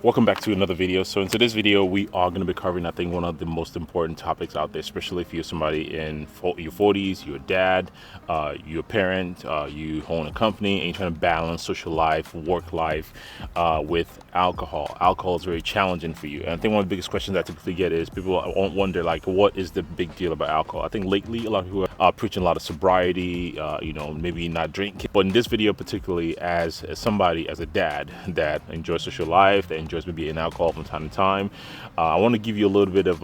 Welcome back to another video. So in today's video, we are going to be covering, I think, one of the most important topics out there, especially if you're somebody in your 40s, you're a dad, you're a parent, you own a company, and you're trying to balance social life, work life with alcohol. Alcohol is very challenging for you. And I think one of the biggest questions I typically get is people wonder, like, what is the big deal about alcohol? I think lately a lot of people are preaching a lot of sobriety, maybe not drinking. But in this video particularly, as somebody, as a dad that enjoys social life, that enjoys maybe an alcohol from time to time, I want to give you a little bit of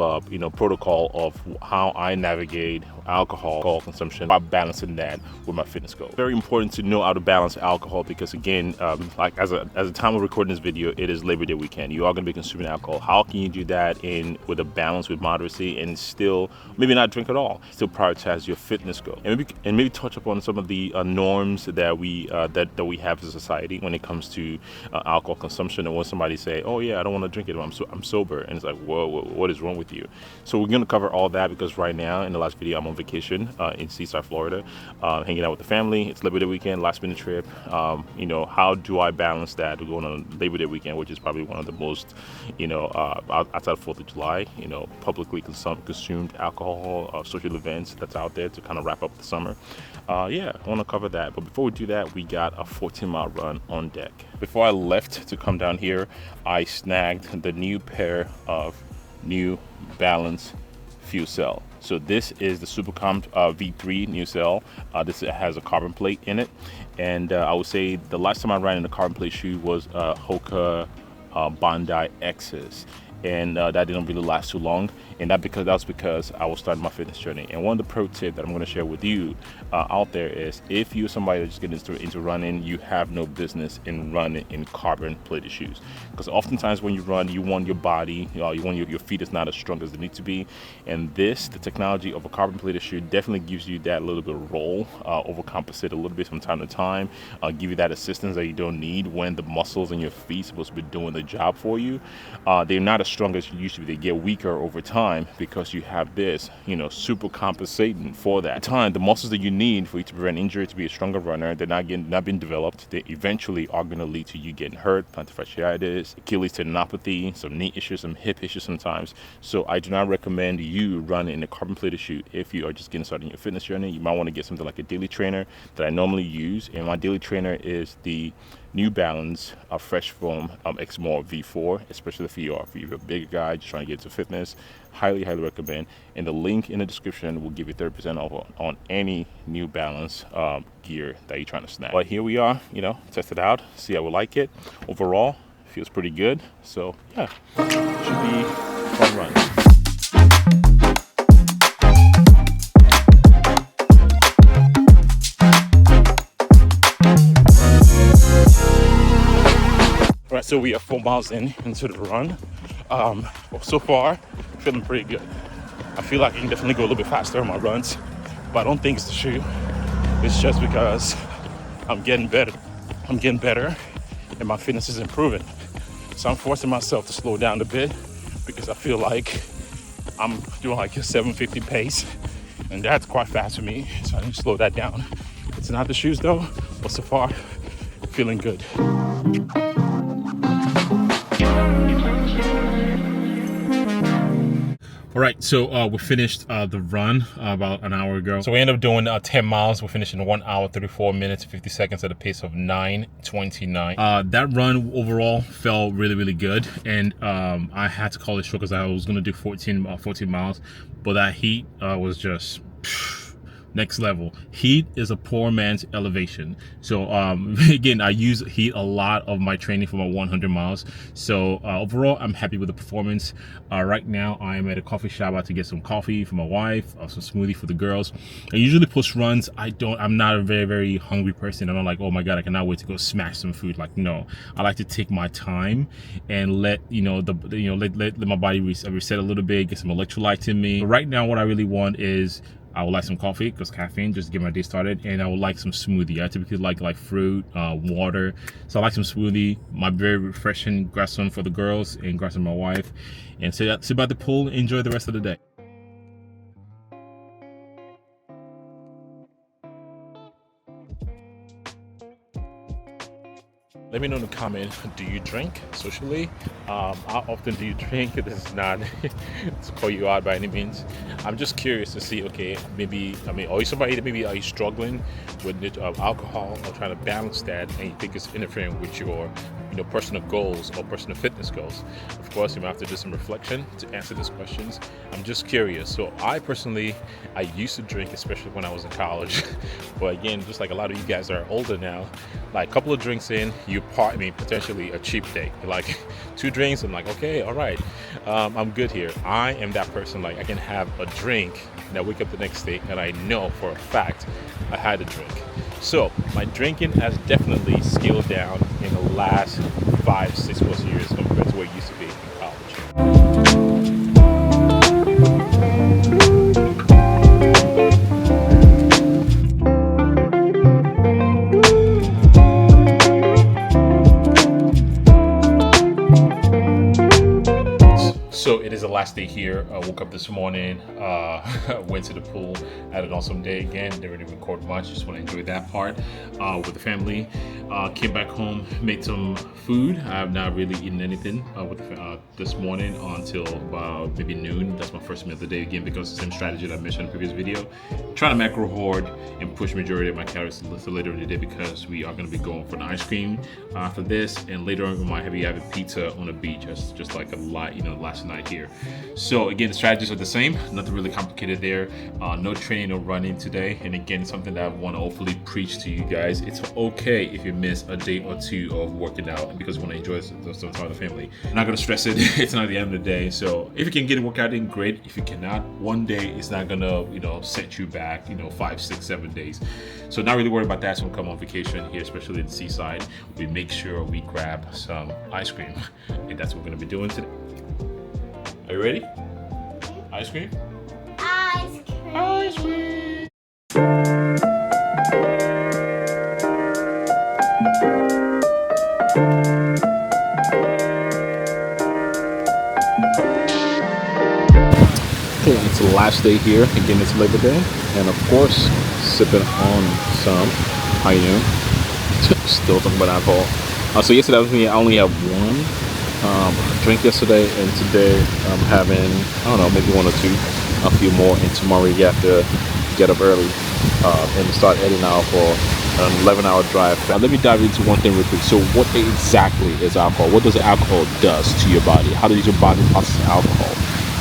protocol of how I navigate alcohol consumption by balancing that with my fitness goal. Very important to know how to balance alcohol because, again, like as a time of recording this video, it is Labor Day weekend. You are going to be consuming alcohol. How can you do that with a balance, with moderacy, and still maybe not drink at all? Still prioritize your fitness goal, and maybe touch upon some of the norms that we have as a society when it comes to alcohol consumption. And when somebody say, "Oh yeah, I don't want to drink it, I'm sober," and it's like, whoa, what is wrong with you? So we're going to cover all that because right now, in the last video, I'm on vacation in Seaside, Florida, hanging out with the family. It's Labor Day weekend, last minute trip. How do I balance that going on Labor Day weekend, which is probably one of the most, outside of 4th of July, publicly consumed alcohol social events that's out there to kind of wrap up the summer. I want to cover that. But before we do that, we got a 14-mile run on deck. Before I left to come down here, I snagged the new pair of New Balance Fucell. So this is the Supercomp V3 New Cell. This has a carbon plate in it, and I would say the last time I ran in a carbon plate shoe was Hoka Bondi X's. And that didn't really last too long, and that was because I was starting my fitness journey. And one of the pro tips that I'm going to share with you out there is, if you're somebody that's just getting into running, you have no business in running in carbon plated shoes, because oftentimes when you run, you want your body, you want your feet is not as strong as they need to be, and the technology of a carbon plated shoe definitely gives you that little bit of roll, overcompensate a little bit from time to time, give you that assistance that you don't need when the muscles in your feet are supposed to be doing the job for you. They're not as strong as you used to be. They get weaker over time because you have this, super compensating for that. The muscles that you need for you to prevent injury, to be a stronger runner, they're not being developed. They eventually are going to lead to you getting hurt, plantar fasciitis, Achilles tendinopathy, some knee issues, some hip issues sometimes. So I do not recommend you run in a carbon plated shoe if you are just getting started in your fitness journey. You might want to get something like a daily trainer that I normally use, and my daily trainer is the New Balance Fresh Foam X More V4, especially if you're a bigger guy just trying to get into fitness. Highly recommend. And the link in the description will give you 30% off on any New Balance gear that you're trying to snag. But here we are, test it out, see how we like it. Overall, feels pretty good. So yeah, should be a fun run. Right, so we are 4 miles into the run. So far, feeling pretty good. I feel like I can definitely go a little bit faster on my runs, but I don't think it's the shoe. It's just because I'm getting better, and my fitness is improving. So I'm forcing myself to slow down a bit because I feel like I'm doing like a 750 pace, and that's quite fast for me. So I need to slow that down. It's not the shoes though, but so far, feeling good. All right, so we finished the run about an hour ago. So we ended up doing 10 miles. We finished in 1 hour, 34 minutes, 50 seconds at a pace of 9:29. That run overall felt really good. And I had to call it short because I was going to do 14 miles. But that heat was just next level. Heat is a poor man's elevation. So again, I use heat a lot of my training for my 100 miles. So overall, I'm happy with the performance. Right now, I'm at a coffee shop about to get some coffee for my wife, some smoothie for the girls. I usually post runs, I'm not a very hungry person. I'm not like, oh my God, I cannot wait to go smash some food. Like, no, I like to take my time and let let my body reset a little bit, get some electrolytes in me. But right now, what I really want is, I would like some coffee because caffeine, just to get my day started, and I would like some smoothie. I typically like fruit, water. So I like some smoothie. My very refreshing, grab some for the girls and grab some for my wife, and sit by the pool and enjoy the rest of the day. Let me know in the comment, do you drink socially? How often do you drink? This is not to call you out by any means. I'm just curious to see, okay, maybe, I mean, are you somebody that maybe are you struggling with alcohol or trying to balance that and you think it's interfering with your personal goals or personal fitness goals? Of course, you might have to do some reflection to answer these questions. I'm just curious. So I personally, I used to drink, especially when I was in college. But again, just like a lot of you guys are older now, like a couple of drinks in, potentially a cheap day. Like 2 drinks, I'm like, okay, all right, I'm good here. I am that person, like I can have a drink and I wake up the next day and I know for a fact I had a drink. So my drinking has definitely scaled down in the last 5-6+ years compared to what it used to be in college. So it is the last day here. I woke up this morning, went to the pool, had an awesome day again. Didn't really record much, just want to enjoy that part with the family. Came back home, made some food. I have not really eaten anything this morning until about maybe noon. That's my first meal of the day again, because the same strategy that I mentioned in the previous video. Trying to macro hoard and push majority of my calories to later in the day, because we are going to be going for an ice cream after this, and later on we might be having pizza on the beach, just like a lot, last night here. So again, the strategies are the same, nothing really complicated there. No training or running today, and again, something that I want to hopefully preach to you guys. It's okay if you miss a day or two of working out, because you want to enjoy some time with the family. I'm not going to stress it. It's not the end of the day. So if you can get a workout in, great. If you cannot, one day it's not gonna set you back 5, 6, 7 days. So not really worried about that. So we'll come on vacation here, especially in the seaside, we make sure we grab some ice cream, and that's what we're gonna be doing today. Are you ready? Ice cream? Ice cream. Ice cream. Okay, it's the last day here. Again, it's Labor Day, and of course, sipping on some. How you doing? Still talking about alcohol. So yesterday I only had one drink yesterday, and today I'm having, I don't know, maybe 1 or 2, a few more, and tomorrow you have to get up early and start heading out for an 11-hour drive. Let me dive into one thing real quick. So what exactly is alcohol? What does alcohol does to your body? How does your body process alcohol?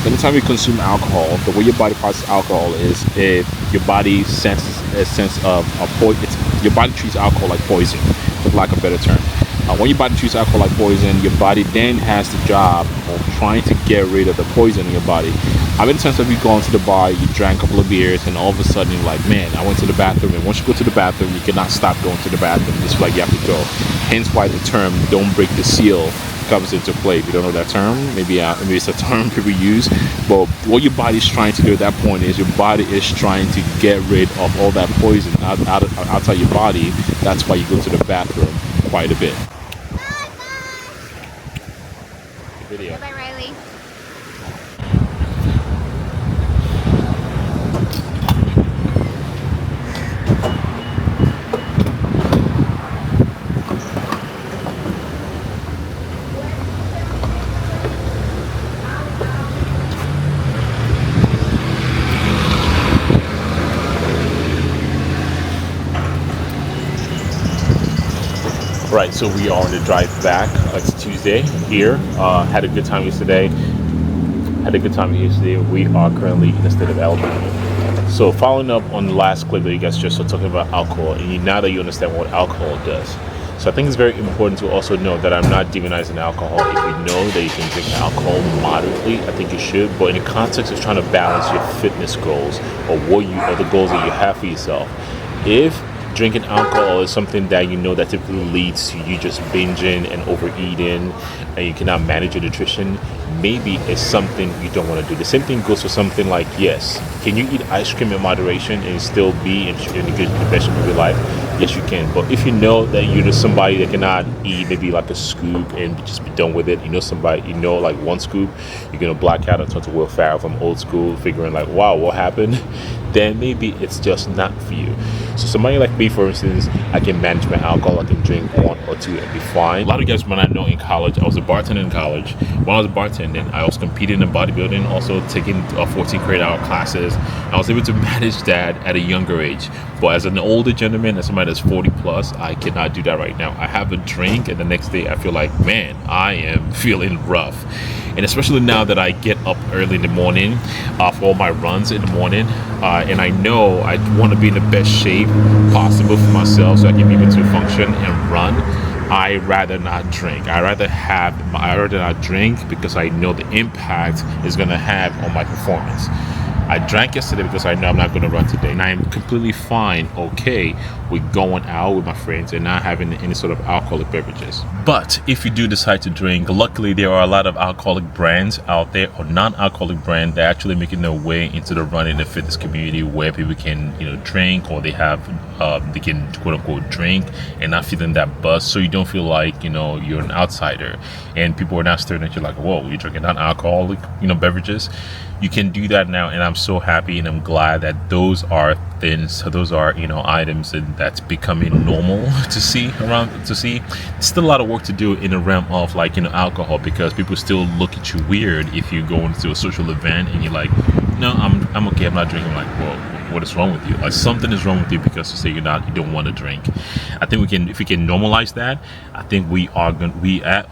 Anytime you consume alcohol, the way your body processes alcohol is if your body senses a sense of your body treats alcohol like poison, for lack of a better term. When your body treats alcohol like poison, your body then has the job of trying to get rid of the poison in your body. How many times have you gone to the bar, you drank a couple of beers, and all of a sudden you're like, man, I went to the bathroom, and once you go to the bathroom, you cannot stop going to the bathroom. It's like you have to go. Hence why the term "don't break the seal" comes into play. If you don't know that term, maybe it's a term people use, but what your body's trying to do at that point is your body is trying to get rid of all that poison outside your body. That's why you go to the bathroom quite a bit. Video. Bye, Riley. Right, so we are on the drive back. It's Tuesday here. Had a good time yesterday. We are currently in the state of Alabama. So following up on the last clip that you guys just saw talking about alcohol, and now that you understand what alcohol does. So I think it's very important to also know that I'm not demonizing alcohol. If you know that you can drink alcohol moderately, I think you should. But in the context of trying to balance your fitness goals or the goals that you have for yourself, if drinking alcohol is something that that typically leads to you just binging and overeating, and you cannot manage your nutrition, maybe it's something you don't want to do. The same thing goes for something like, yes, can you eat ice cream in moderation and still be in the best of your life? Yes, you can. But if you know that you're just somebody that cannot eat maybe like a scoop and just be done with it, like one scoop, you're going to black out and turn to Will Ferrell from old school, figuring like, wow, what happened? Then maybe it's just not for you. So somebody like me, for instance, I can manage my alcohol. I can drink 1 or 2 and be fine. A lot of you guys might not know, in college, I was a bartender in college. When I was bartending, I was competing in bodybuilding, also taking 14 credit hour classes. I was able to manage that at a younger age. But as an older gentleman, as somebody that's 40 plus, I cannot do that right now. I have a drink and the next day I feel like, man, I am feeling rough. And especially now that I get up early in the morning for all my runs in the morning, and I know I want to be in the best shape possible for myself so I can be able to function and run, I rather not drink. I rather not drink because I know the impact it's gonna have on my performance. I drank yesterday because I know I'm not going to run today, and I'm completely fine, okay, with going out with my friends and not having any sort of alcoholic beverages. But if you do decide to drink, luckily there are a lot of alcoholic brands out there, or non-alcoholic brands, that are actually making their way into the running and fitness community, where people can, drink, or they can quote unquote drink and not feeling that buzz, so you don't feel like you're an outsider, and people are not staring at you like, whoa, you're drinking non-alcoholic beverages. You can do that now, and I'm so happy and I'm glad that those are items and that's becoming normal to see. There's still a lot of work to do in the realm of alcohol, because people still look at you weird if you go into a social event and you're like, no, I'm okay, I'm not drinking. I'm like, well, what is wrong with you? Like, something is wrong with you because you say you don't want to drink. I think if we can normalize that, I think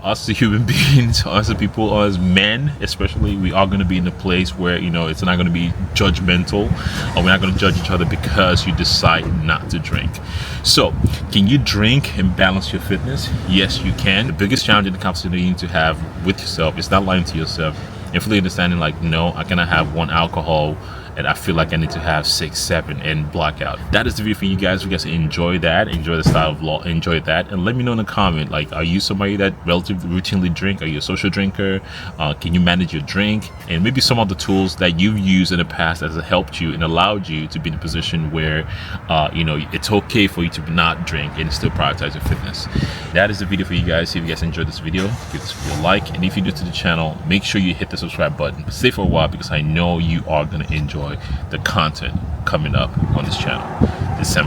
us as human beings, us as people, as men especially, we are going to be in a place where it's not going to be judgmental, or we're not going to judge each other because you decide not to drink. So, can you drink and balance your fitness? Yes, you can. The biggest challenge in the conversation you need to have with yourself is not lying to yourself and fully understanding, no, I cannot have 1 alcohol and I feel like I need to have 6, 7 and blackout. That is the video for you guys. You guys enjoy that, enjoy the style of law, enjoy that, and let me know in the comment, are you somebody that relatively routinely drink? Are you a social drinker? Can you manage your drink? And maybe some of the tools that you've used in the past has helped you and allowed you to be in a position where it's okay for you to not drink and still prioritize your fitness. That is the video for you guys. If you guys enjoyed this video, give this video a like, and if you're new to the channel, make sure you hit the subscribe button. Stay for a while, because I know you are going to enjoy the content coming up on this channel. This is Sam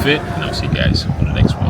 Fit, and I'll see you guys on the next one.